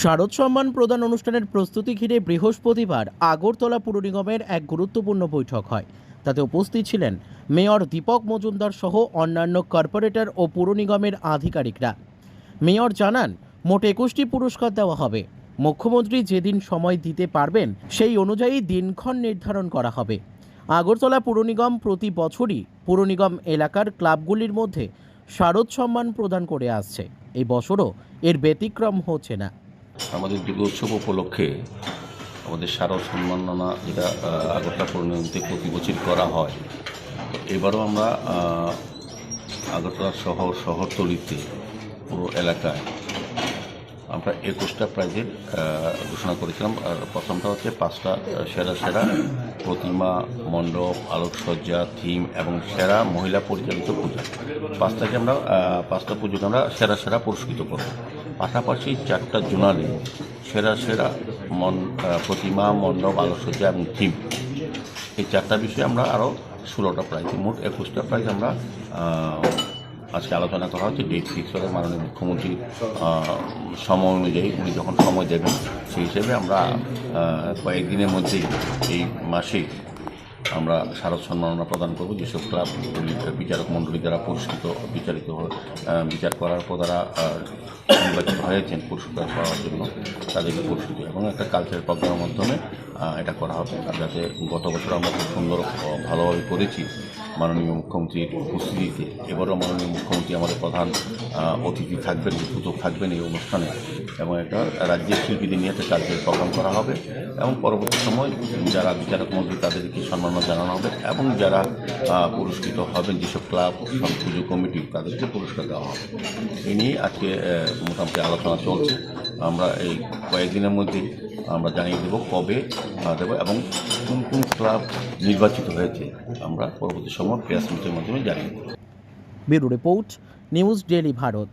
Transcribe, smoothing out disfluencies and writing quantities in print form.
শারদ সম্মান প্রদান অনুষ্ঠানের প্রস্তুতি ঘিরে বৃহস্পতিবার আগরতলা পুর নিগমের এক গুরুত্বপূর্ণ বৈঠক হয়। তাতে উপস্থিত ছিলেন মেয়র দীপক মজুমদার সহ অন্যান্য কর্পোরেটর ও পুর নিগমের আধিকারিকরা। মেয়র জানান, মোট 21টি পুরস্কার দেওয়া হবে। মুখ্যমন্ত্রী যেদিন সময় দিতে পারবেন সেই অনুযায়ী দিনক্ষণ নির্ধারণ করা হবে। আগরতলা পুর নিগম প্রতি বছরই পুর নিগম এলাকার ক্লাবগুলির মধ্যে শারদ সম্মান প্রদান করে আসছে। এই বছরও এর ব্যতিক্রম হচ্ছে না। আমাদের দুর্গোৎসব উপলক্ষে আমাদের শারদ সম্মাননা যেটা আগরতলা পৌর নিগমে প্রতি বছর করা হয়, তো এবারও আমরা আগরতলা শহরতলিতে পুরো এলাকায় আমরা 21টা প্রাইজের ঘোষণা করেছিলাম। আর প্রথমটা হচ্ছে 5টা সেরা প্রতিমা, মণ্ডপ, আলোকসজ্জা, থিম এবং সেরা মহিলা পরিচালিত পূজা। 5টা পুজোকে আমরা সেরা পুরস্কৃত করব। পাশাপাশি 4টা জোনালে সেরা প্রতিমা, মণ্ডপ, আলোকসজ্জা এবং থিম, এই 4টা বিষয়ে আমরা আরও 16টা প্রাইজ, মোট 21টা প্রাইজ আমরা আজকে আলোচনা করা হচ্ছে। ডেট ফিক্স করে মাননীয় মুখ্যমন্ত্রীর সময় অনুযায়ী উনি যখন সময় দেবেন সেই হিসেবে আমরা কয়েকদিনের মধ্যেই এই মাসে আমরা শারদ সম্মাননা প্রদান করব। যেসব ক্লাবগুলি বিচারক মণ্ডলী দ্বারা বিচার করার পর তারা নির্বাচিত হয়েছেন পুরস্কার পাওয়ার জন্য, তাদেরকে পুরস্কৃত এবং একটা কালচারাল প্রোগ্রামের মাধ্যমে এটা করা হবে। আর যাতে গত বছর আমরা খুব সুন্দর ভালোভাবে করেছি মাননীয় মুখ্যমন্ত্রীর উপস্থিতিতে, এবারও মাননীয় মুখ্যমন্ত্রী আমাদের প্রধান অতিথি থাকবেন, উদ্বোধক থাকবেন এই অনুষ্ঠানে, এবং একটা রাজ্যের শিল্পীদের নিয়ে একটা কালচারাল প্রোগ্রাম করা হবে এবং পরবর্তী সময় যারা বিচারক মন্ত্রী তাদেরকে সম্মাননা জানানো হবে এবং যারা পুরস্কৃত হবেন যেসব ক্লাব, পুজো কমিটি, তাদেরকে পুরস্কার দেওয়া হবে। এই নিয়ে আজকে মোটামুটি আলোচনা চলছে। আমরা এই কয়েকদিনের মধ্যেই আমরা জানিয়ে দেব কবে দেব এবং কোন ক্লাব নির্বাচিত হয়েছে আমরা পরবর্তী সময় প্রেস মিটের মাধ্যমে জানিয়ে দেব। Bureau report, news daily Bharat.